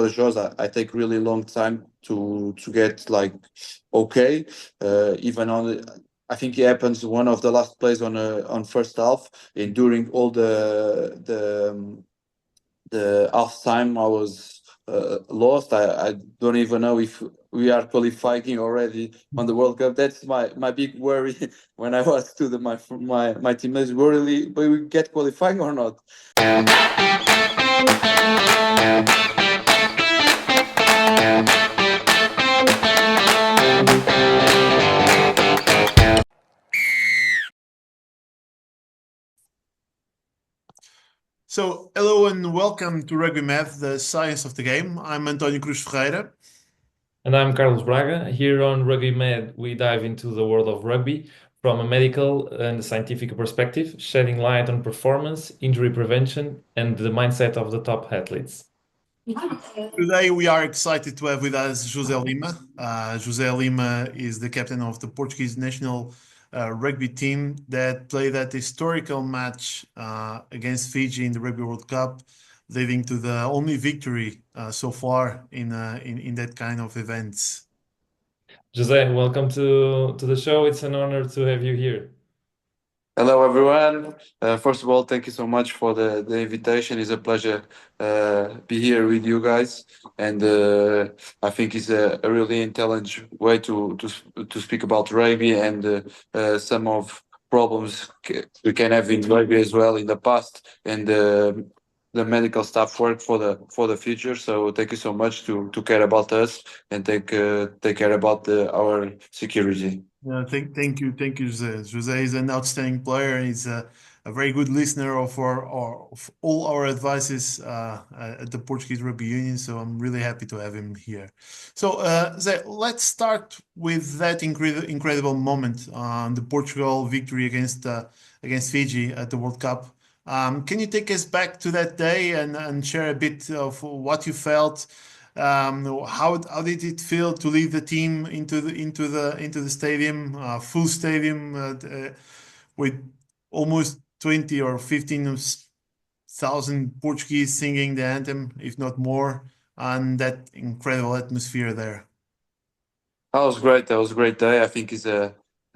simple as yours. I take really long time to get like okay. Even on I think it happens one of the last plays on first half, and during all the half time I was lost. I don't even know if we are qualifying already on the World Cup. That's my big worry when I was to my teammates. Worry, will we get qualifying or not? So, hello and welcome to RugbyMed, the science of the game. I'm António Cruz Ferreira. And I'm Carlos Braga. Here on RugbyMed, we dive into the world of rugby from a medical and scientific perspective, shedding light on performance, injury prevention, and the mindset of the top athletes. Today, we are excited to have with us José Lima. José Lima is the captain of the Portuguese national rugby team that played that historical match against Fiji in the Rugby World Cup, leading to the only victory so far in that kind of events. Jose, welcome to the show. It's an honor to have you here. Hello, everyone. First of all, thank you so much for the invitation. It's a pleasure be here with you guys, and I think it's a really intelligent way to speak about rugby and some of problems we can have in rugby as well in the past, and the medical staff work for the future. So thank you so much to care about us and take care about our security. Thank you, Jose. Jose is an outstanding player. He's a very good listener of of all our advices at the Portuguese Rugby Union. So I'm really happy to have him here. So, Jose, let's start with that incredible moment on the Portugal victory against Fiji at the World Cup. Can you take us back to that day and share a bit of what you felt? How did it feel to lead the team into the stadium, full stadium, with almost 20 or 15,000 Portuguese singing the anthem, if not more, and that incredible atmosphere there? That was great. That was a great day. I think it's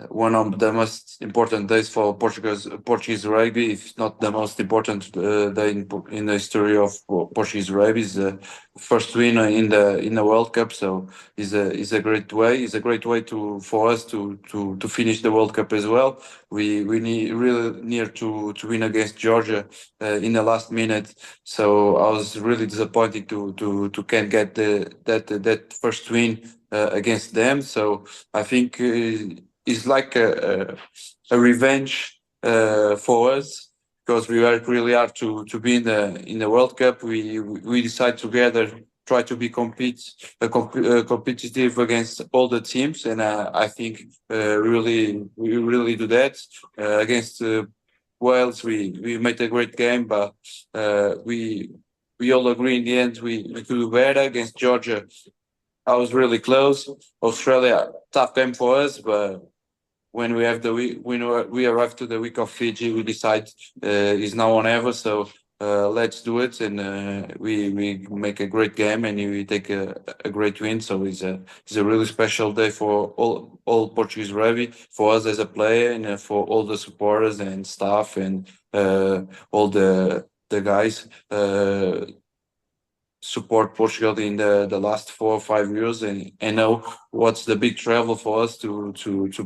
one of the most important days for Portuguese rugby, if not the most important day in the history of Portuguese rugby. It's the first win in the World Cup, so it's a great way. It's a great way for us to finish the World Cup as well. We need really near to win against Georgia in the last minute, so I was really disappointed to can't get that first win against them. So I think it's like a revenge for us, because we work really hard to be in the World Cup. We decide together try to be competitive against all the teams, and I think we really do that against Wales. We made a great game, but we all agree in the end we could do better. Against Georgia, I was really close. Australia, tough game for us, but when we have when we arrive to the week of Fiji, we decide is now or never. So let's do it, and we make a great game, and we take a great win. So it's a really special day for all Portuguese rugby, for us as a player, and for all the supporters and staff and all the guys. Support Portugal in the last 4 or 5 years, and know what's the big travel for us to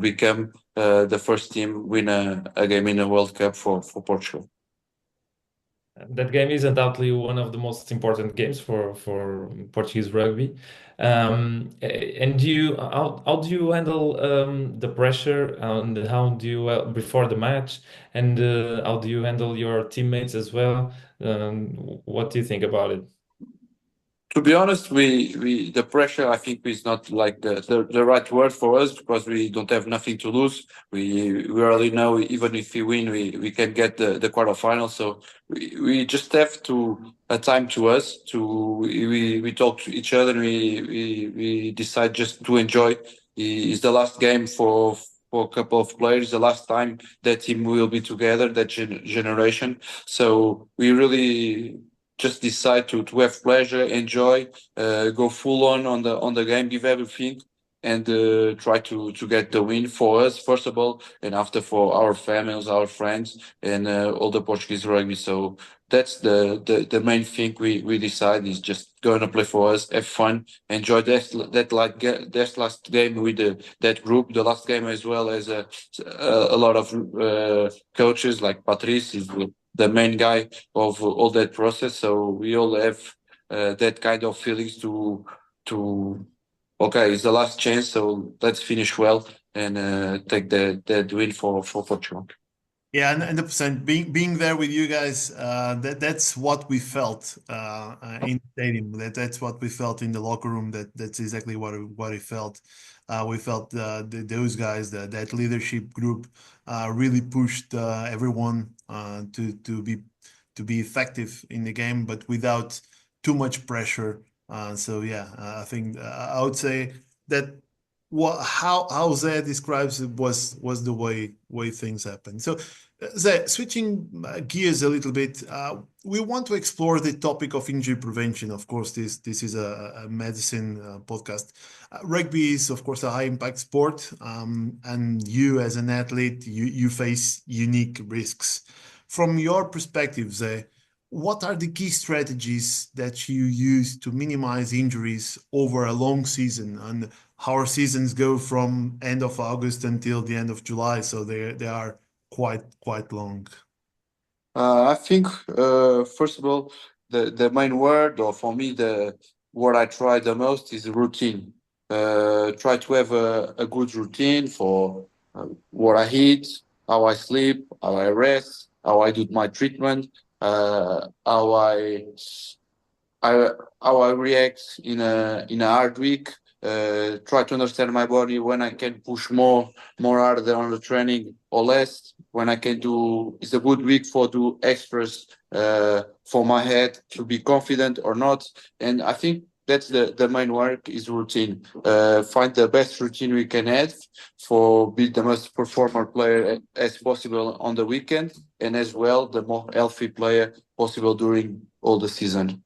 become the first team win a game in a World Cup for Portugal. That game is undoubtedly one of the most important games for Portuguese rugby. And how do you handle the pressure, and how do you before the match, and how do you handle your teammates as well? What do you think about it? To be honest, we the pressure I think is not like the right word for us, because we don't have nothing to lose. We already know even if we win, we can get the quarterfinal. So we just have to a time to us to we talk to each other, and we decide just to enjoy. It's the last game for a couple of players, the last time that team will be together, that generation. So we really just decide to have pleasure, enjoy, go full on the game, give everything, and try to get the win for us first of all, and after for our families, our friends, and all the Portuguese rugby. So that's the main thing we decide is just going to play for us, have fun, enjoy that last game with that group, the last game as well as a lot of coaches like Patrice is the main guy of all that process. So we all have that kind of feelings to okay, it's the last chance, so let's finish well and take the win for Portugal. Yeah, 100%. Being there with you guys, that's what we felt in the stadium. That's what we felt in the locker room. That's exactly what it felt. We felt those guys, that leadership group, really pushed everyone to be effective in the game, but without too much pressure. So yeah, I think I would say that how Zé describes it was the way things happen. So Zé, switching gears a little bit, we want to explore the topic of injury prevention. Of course, this is a medicine podcast. Rugby is, of course, a high impact sport, and you as an athlete, you face unique risks. From your perspective, Zé, what are the key strategies that you use to minimize injuries over a long season? And our seasons go from end of August until the end of July, so they are quite long. I think first of all, the main word, or for me, the what I try the most is routine. Try to have a good routine for what I eat, how I sleep, how I rest, how I do my treatment, how I how I react in a hard week. Try to understand my body when I can push more harder on the training or less. When I can do, it's a good week for do extras for my head to be confident or not. And I think that's the main work is routine. Find the best routine we can have for be the most performer player as possible on the weekend, and as well the more healthy player possible during all the season.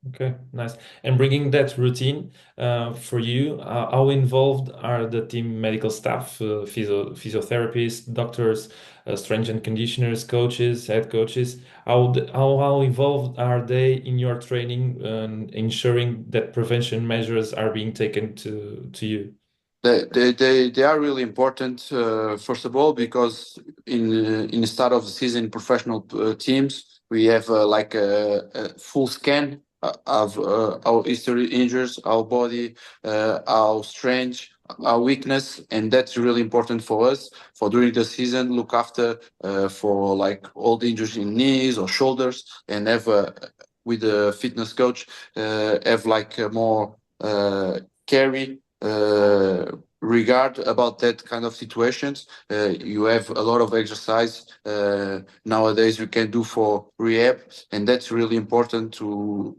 Okay, nice. And bringing that routine for you, how involved are the team medical staff, physiotherapists, doctors, strength and conditioners, coaches, head coaches? How involved are they in your training and ensuring that prevention measures are being taken to you? They are really important. First of all, because in the start of the season, professional teams we have like a full scan of our history, injuries, our body, our strength, our weakness, and that's really important for us. For during the season, look after for like all the injuries in knees or shoulders, and have with the fitness coach have like a more carry regard about that kind of situations. You have a lot of exercise nowadays you can do for rehab, and that's really important to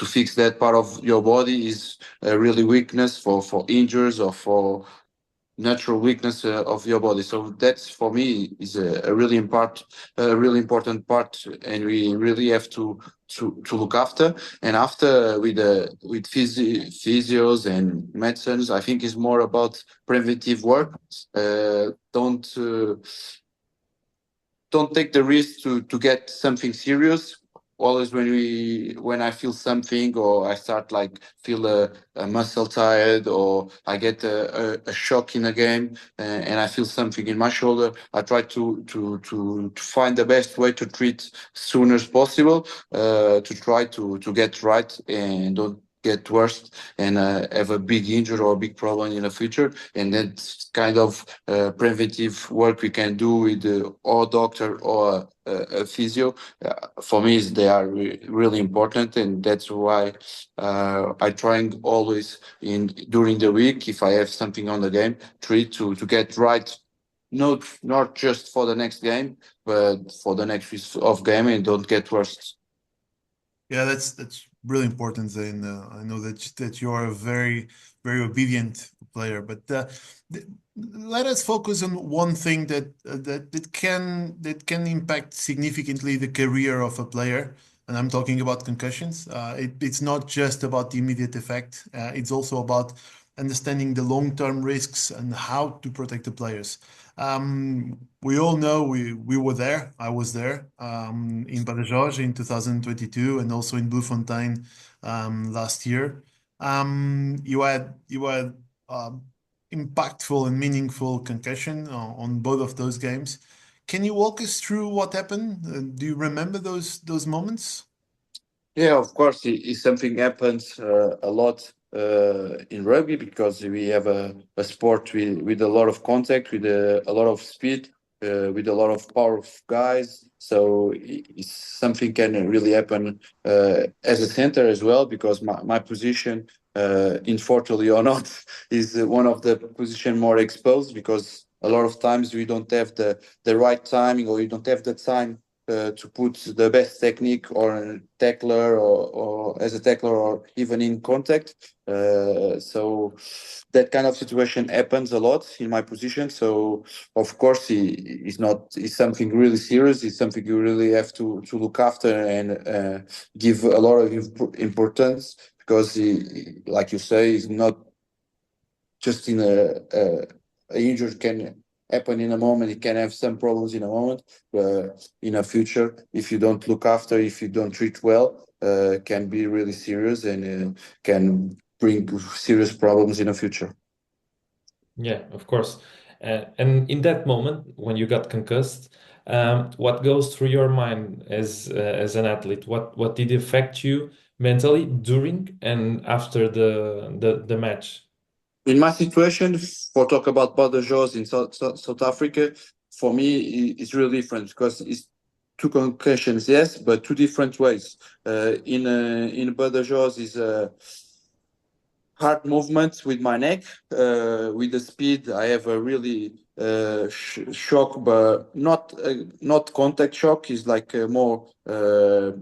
fix that part of your body is really weakness for injuries or for natural weakness of your body. So that's for me is a really important part, and we really have to look after. And after with physios and medicines, I think is more about preventive work. Don't take the risk to get something serious. Always when I feel something, or I start like feel a muscle tired, or I get a shock in a game, and I feel something in my shoulder, I try to find the best way to treat soon as possible, to try to get right and don't get worse and have a big injury or a big problem in the future. And that's kind of preventive work we can do with or doctor or a physio. For me, they are really important, and that's why I trying always in during the week, if I have something on the game, try to get right. Not just for the next game, but for the next week of game, and don't get worse. Yeah, that's really important, Zain. I know that you are a very obedient player, but let us focus on one thing that can impact significantly the career of a player. and I'm talking about concussions. It's not just about the immediate effect. It's also about understanding the long-term risks and how to protect the players. We all know we were there. I was there in Badajoz in 2022 and also in Bloemfontein last year. You had impactful and meaningful concussion on both of those games. Can you walk us through what happened? Do you remember those moments? Yeah, of course, it's something happens a lot in rugby because we have a sport with a lot of contact, with a lot of speed, with a lot of power of guys. So it's something can really happen as a center as well because my position, unfortunately or not, is one of the position more exposed because a lot of times we don't have the right timing or you don't have the time to put the best technique or a tackler or as a tackler or even in contact. So that kind of situation happens a lot in my position. So of course, it's something really serious. It's something you really have to look after and give a lot of importance because, like you say, it's not just in a injury can happen in a moment. It can have some problems in a moment, but in a future, if you don't look after, if you don't treat well, can be really serious and can bring serious problems in the future. Yeah, of course. And in that moment, when you got concussed, what goes through your mind as an athlete? What did affect you mentally during and after the match? In my situation, for talk about Badajoz in South Africa, for me, it's really different because it's two concussions, yes, but two different ways. In Badajoz is a hard movement with my neck, with the speed. I have a really shock, but not contact shock. Is like more. I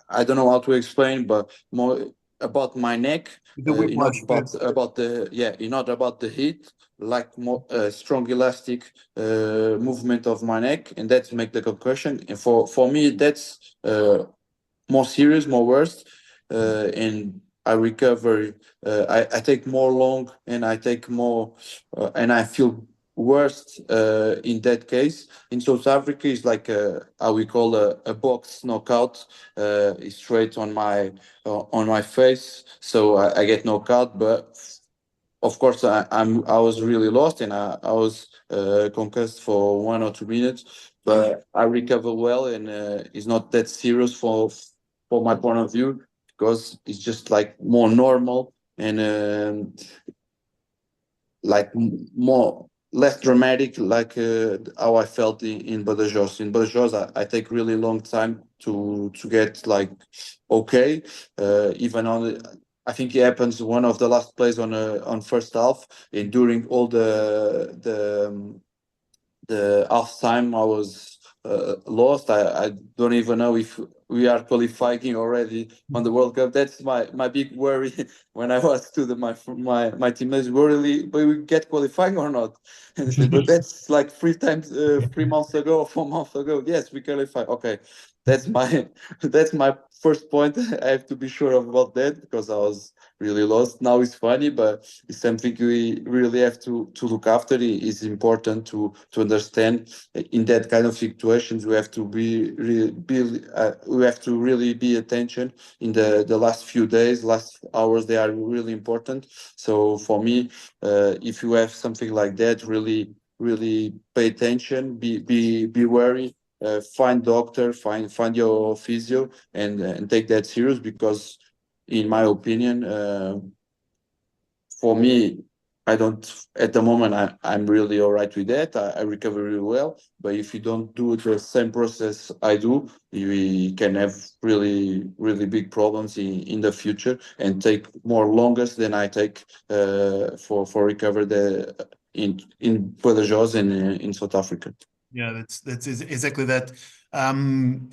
I don't know how to explain, but more about my neck, The whiplash. not about the yeah, not about the heat, like more strong elastic movement of my neck, and that make the concussion. And for me, that's more serious, more worse, and I recover. I take more long, and I take more, and I feel worse in that case. In South Africa, it's like how we call a box knockout. It's straight on my face, so I get knocked out. But of course, I was really lost, and I was concussed for 1 or 2 minutes, but I recover well, and it's not that serious for my point of view because it's just like more normal and like more less dramatic, like how I felt in Badajoz. In Badajoz, I take really long time to get like okay, even on. I think it happens one of the last plays on first half, and during all the half time I was lost. I don't even know if we are qualifying already on the World Cup. That's my big worry when I was to my teammates. Worry, but we get qualifying or not? And they said, but that's like 3 months ago or 4 months ago. Yes, we qualify. Okay, that's my that's my first point. I have to be sure about that because I was really lost. Now it's funny, but it's something we really have to look after. It's important to understand in that kind of situations. We have to we have to really be attention in the last few days, last hours. They are really important. So for me, if you have something like that, really pay attention. Be wary. Find doctor, find your physio, and take that serious because in my opinion, for me, I don't at the moment. I'm really all right with that. I recover really well. But if you don't do the same process I do, you can have really big problems in the future and take more longest than I take for recover the in Badajoz and in South Africa. Yeah, that's exactly that. Um,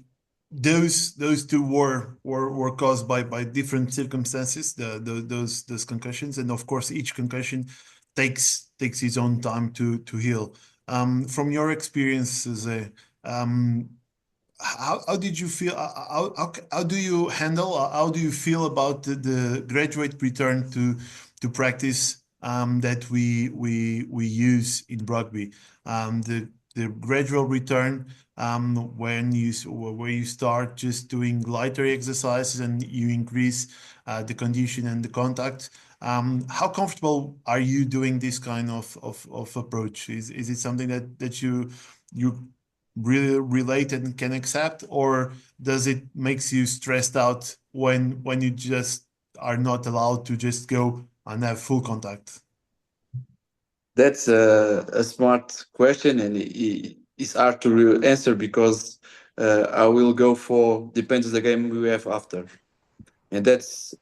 those two were caused by different circumstances. Those concussions, and of course, each concussion takes its own time to heal. From your experiences, how did you feel? How do you handle? How do you feel about the graduate return to practice that we use in rugby? The gradual return when where you start just doing lighter exercises and you increase the condition and the contact. How comfortable are you doing this kind of approach? Is it something that you really relate and can accept, or does it makes you stressed out when you just are not allowed to just go and have full contact? That's a smart question, and it's hard to answer because I will go for depends the game we have after, and that's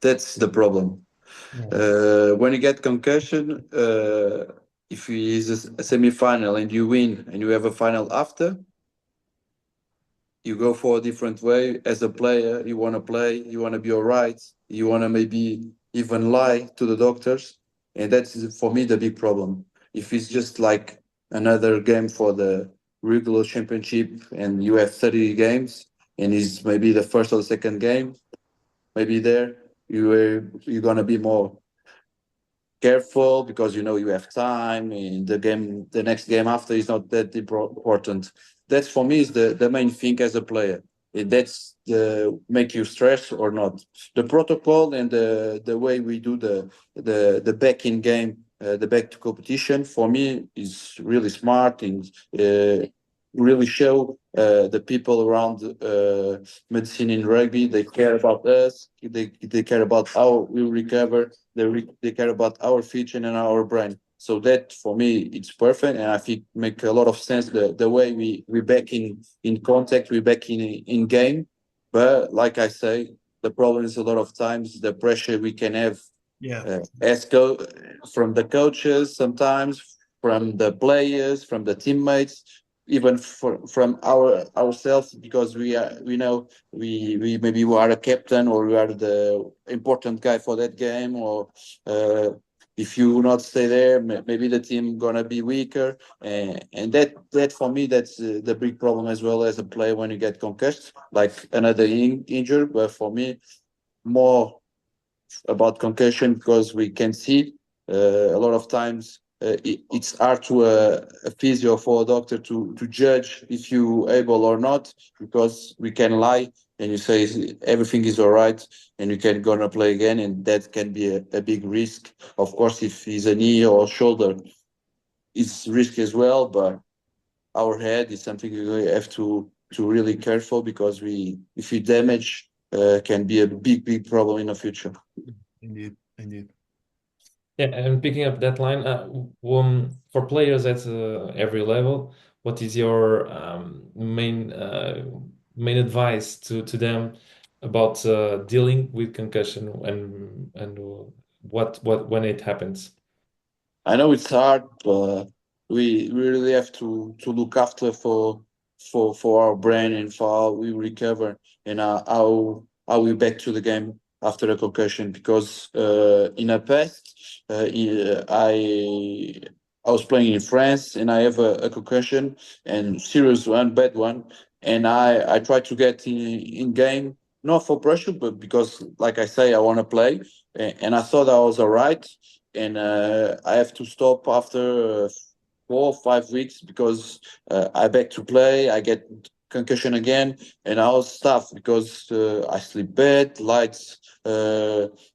the problem. Yeah. When you get concussion, if it is a semi-final and you win and you have a final after, you go for a different way. As a player, you want to play, you want to be all right, you want to maybe even lie to the doctors, and that's for me the big problem. If it's just like another game for the regular championship and you have 30 games and it's maybe the first or the second game, maybe there you're gonna be more careful because you know you have time and the next game after is not that important. That's for me is the main thing as a player. That's the make you stress or not. The protocol and the way we do the back in game, the back to competition for me is really smart and really show the people around medicine in rugby. They care about us. They care about how we recover. They care about our future and our brain. So that for me it's perfect, and I think make a lot of sense the way we back in contact, we back in game. But like I say, the problem is a lot of times the pressure we can have Yeah. as from the coaches sometimes, from the players, from the teammates, even from ourselves, because we know we maybe we are a captain or we are the important guy for that game, or if you not stay there, maybe the team gonna be weaker, and that for me that's the big problem as well as a player when you get concussed, like another injury. But for me, more about concussion because we can see a lot of times it's hard to a physio for a doctor to judge if you able or not, because we can lie and you say everything is all right and you can gonna play again, and that can be a big risk. Of course, if it's a knee or shoulder, it's risk as well, but our head is something we have to really careful because we if we damage can be a big problem in the future. Indeed, indeed. Yeah, and picking up that line, for players at every level, what is your main advice to them about dealing with concussion and what when it happens? I know it's hard, but we really have to look after for our brain and for how we recover and how we back to the game after a concussion. Because in the past, I was playing in France and I have a concussion, and serious one, bad one, and I tried to get in game, not for pressure, but because like I say, I want to play, and I thought I was all right, and I have to stop after 4 or 5 weeks because I back to play. I get concussion again, and I was tough because I sleep bad, lights,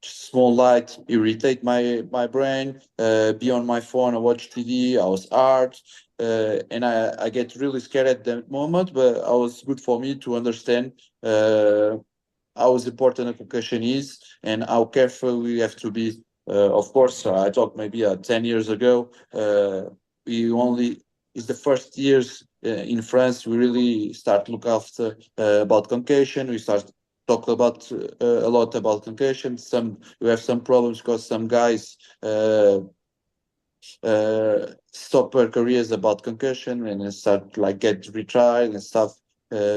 small light irritate my brain. Be on my phone, I watch TV. I was hard. And I get really scared at that moment, but I was good for me to understand how important a concussion is and how careful we have to be. Of course, I talked maybe 10 years ago. We only is the first years in France we really start look after about concussion. We start talk about a lot about concussion. Some we have some problems because some guys stop their careers about concussion and then start like get retried and stuff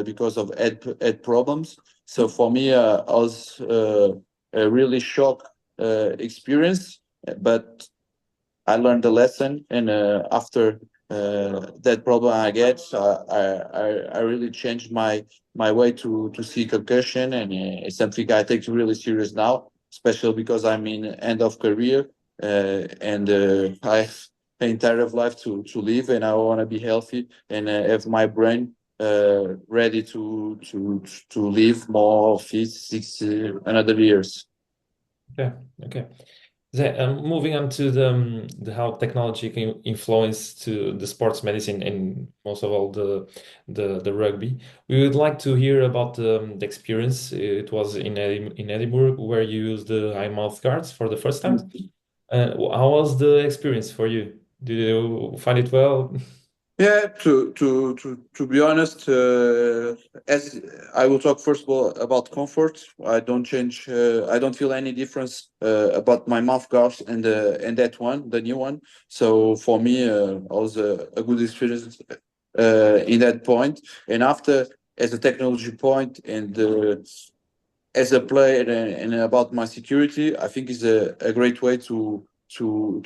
because of head problems. So for me, I was a really shock experience, but I learned the lesson, and after that problem I get. So I really changed my way to see concussion, and it's something I take really serious now, especially because I'm in end of career, and I have the entire of life to live, and I want to be healthy and have my brain ready to live more 6 another years. Okay, okay. Moving on to the how technology can influence to the sports medicine and most of all the rugby. We would like to hear about the experience. It was in Edinburgh where you used the eye mouth guards for the first time. How was the experience for you? Did you find it well? Yeah, to be honest, as I will talk first of all about comfort. I don't change. I don't feel any difference about my mouth guards and that one, the new one. So for me, was a good experience in that point. And after, as a technology point and as a player and about my security, I think is a great way to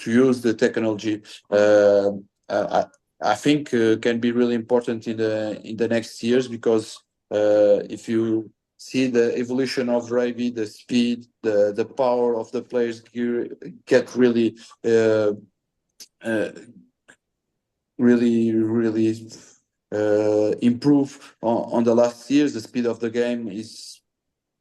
use the technology. I, I think can be really important in the next years because if you see the evolution of rugby, the speed, the power of the players get really uh, really improve on the last years. The speed of the game is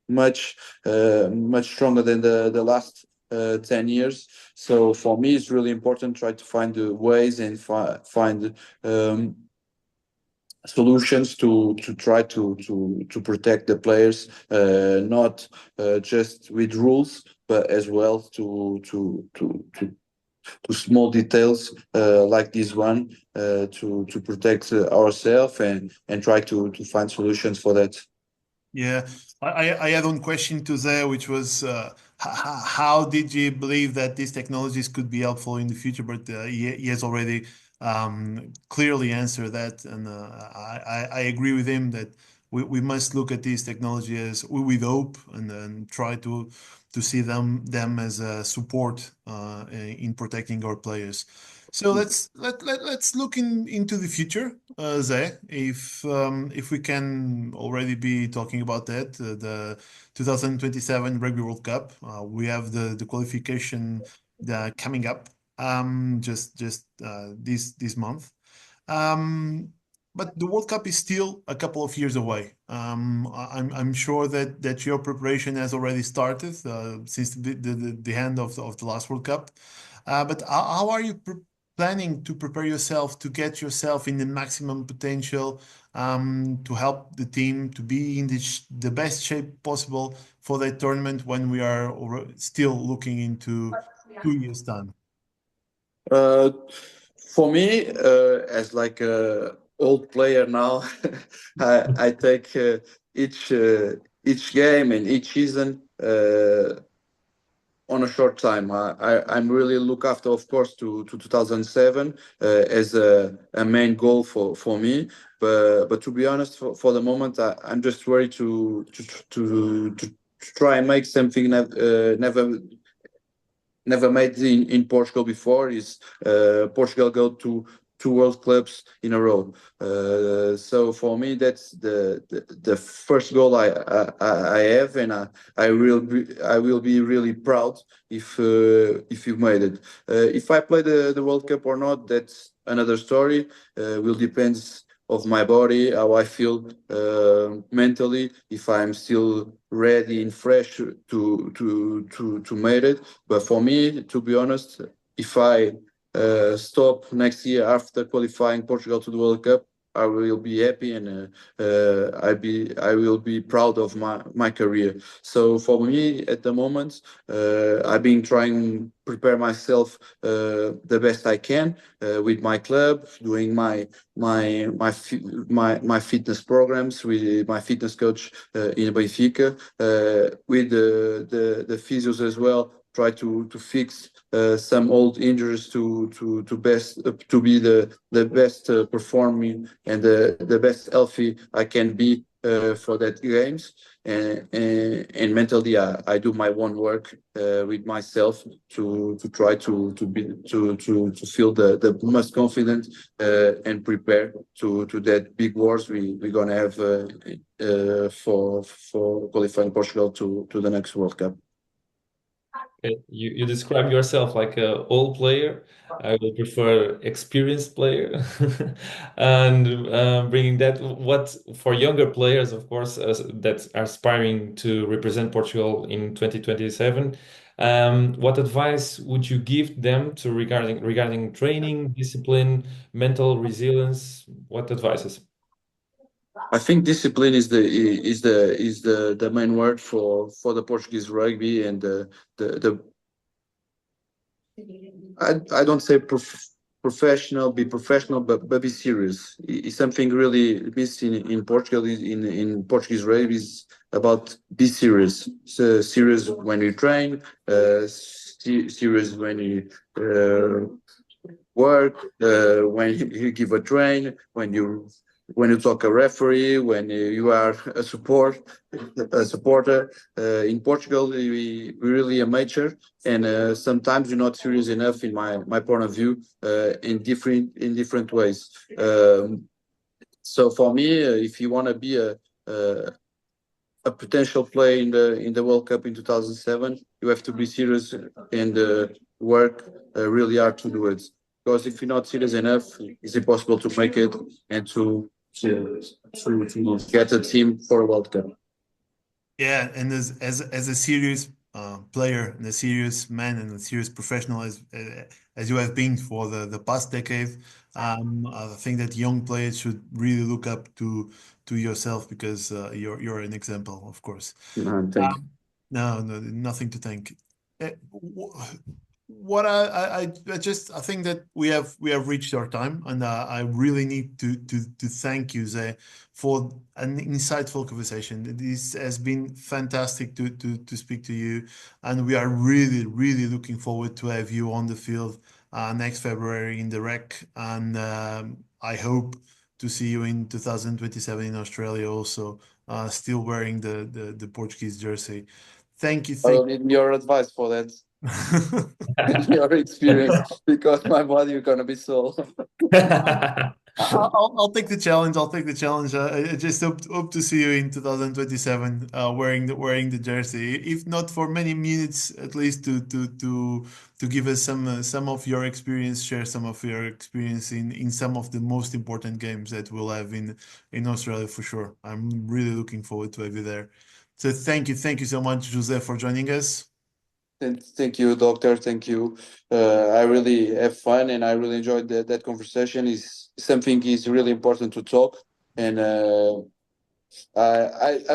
much stronger than the last 10 years. So for me, it's really important try to find the ways and find solutions to try to protect the players, not just with rules, but as well to small details like this one to protect ourselves and try to find solutions for that. Yeah, I had one question to there, which was how did you believe that these technologies could be helpful in the future? But he has already clearly answered that, and I agree with him that we must look at these technologies with hope and then try to see them as a support in protecting our players. So let's look into the future, Zé. If we can already be talking about that, the 2027 Rugby World Cup, we have the qualification coming up just this month. Um, but the World Cup is still a couple of years away. I'm sure that your preparation has already started since the end of the last World Cup. But how are you planning to prepare yourself to get yourself in the maximum potential to help the team to be in the best shape possible for that tournament when we are still looking into 2 years' time? Uh, for me, as like a old player now, I take each game and each season on a short time. I'm really look after, of course, to 2007 as a main goal for me. But to be honest, for the moment, I'm just worried to try and make something never made in Portugal before. Is Portugal go to two World Clubs in a row. So for me, that's the first goal I have, and I will be really proud if you made it. If I play the World Cup or not, that's another story. Will depends of my body, how I feel mentally, if I'm still ready and fresh to make it. But for me, to be honest, if I stop next year after qualifying Portugal to the World Cup, I will be happy and I will be proud of my career. So for me at the moment, I've been trying prepare myself the best I can with my club, doing my fitness programs with my fitness coach in Benfica, with the physios as well. Try to fix some old injuries to best to be the best performing and the best healthy I can be for that games, and mentally I do my own work with myself to try to feel the most confident and prepare to that big wars we're gonna have for qualifying Portugal to the next World Cup. Okay. You describe yourself like a old player. I would prefer experienced player. And bringing that, what for younger players, of course, that are aspiring to represent Portugal in 2027, what advice would you give them to regarding training, discipline, mental resilience? What advices? I think discipline is the main word for the Portuguese rugby, and the I don't say professional, be professional, but be serious. It's something really missing in Portugal, in Portuguese rugby, is about be serious. So serious when you train, serious when you work, when you give a train, when you talk a referee, when you are a supporter. In Portugal, we really amateur, and sometimes you're not serious enough, in my point of view, in different ways. So for me, if you want to be a potential player in the World Cup in 2007, you have to be serious and work really hard to do it. Because if you're not serious enough, it's impossible to make it and to get a team for a World Cup. Yeah, and as a serious player and a serious man and a serious professional as you have been for the past decade, I think that young players should really look up to yourself, because you're an example, of course. Thank you. No, nothing to thank. What I think that we have reached our time, and I really need to thank you, Zé, for an insightful conversation. This has been fantastic to speak to you, and we are really looking forward to have you on the field next February in the rec, and I hope to see you in 2027 in Australia also, still wearing the Portuguese jersey. Thank you. I will need your advice for that, your experience, because my body is gonna be so. I'll take the challenge. I'll take the challenge. I just hope to see you in 2027, wearing the jersey. If not for many minutes, at least to give us some of your experience, share some of your experience in some of the most important games that we'll have in Australia for sure. I'm really looking forward to have you there. So thank you so much, José, for joining us. Thank you, doctor. Thank you. I really have fun, and I really enjoyed that conversation. Is something is really important to talk, and I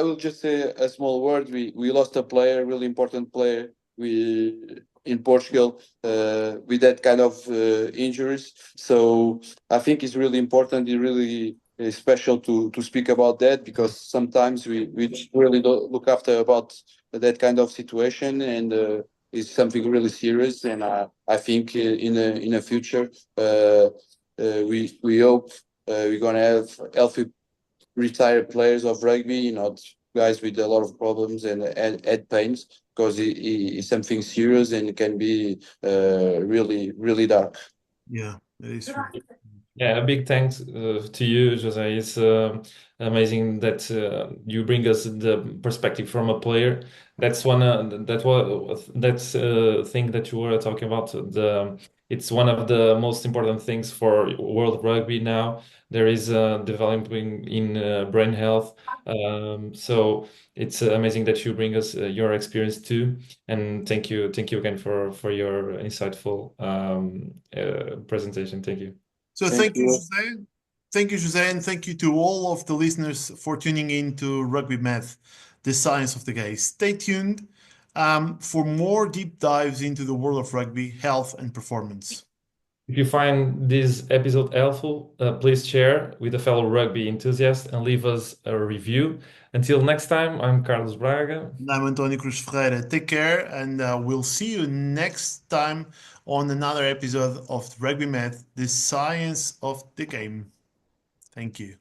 will just say a small word. We lost a player, really important player. We in Portugal with that kind of injuries. So I think it's really important. It's really special to speak about that, because sometimes we really don't look after about that kind of situation, and it's something really serious. And I think in the future we hope we're gonna have healthy retired players of rugby, not guys with a lot of problems and head pains, because it's something serious and it can be really dark. Yeah, that is true. Yeah, a big thanks to you, Jose. It's amazing that you bring us the perspective from a player. That's one that's thing that you were talking about. It's one of the most important things for world rugby now. There is developing in brain health. So it's amazing that you bring us your experience too. And thank you again for your insightful presentation. Thank you. So thank you, José. Thank you, José, and thank you to all of the listeners for tuning in to RugbyMed, the science of the game. Stay tuned for more deep dives into the world of rugby, health, and performance. If you find this episode helpful, please share with a fellow rugby enthusiast and leave us a review. Until next time, I'm Carlos Braga. And I'm António Cruz Ferreira. Take care, and we'll see you next time on another episode of RugbyMed, the science of the game. Thank you.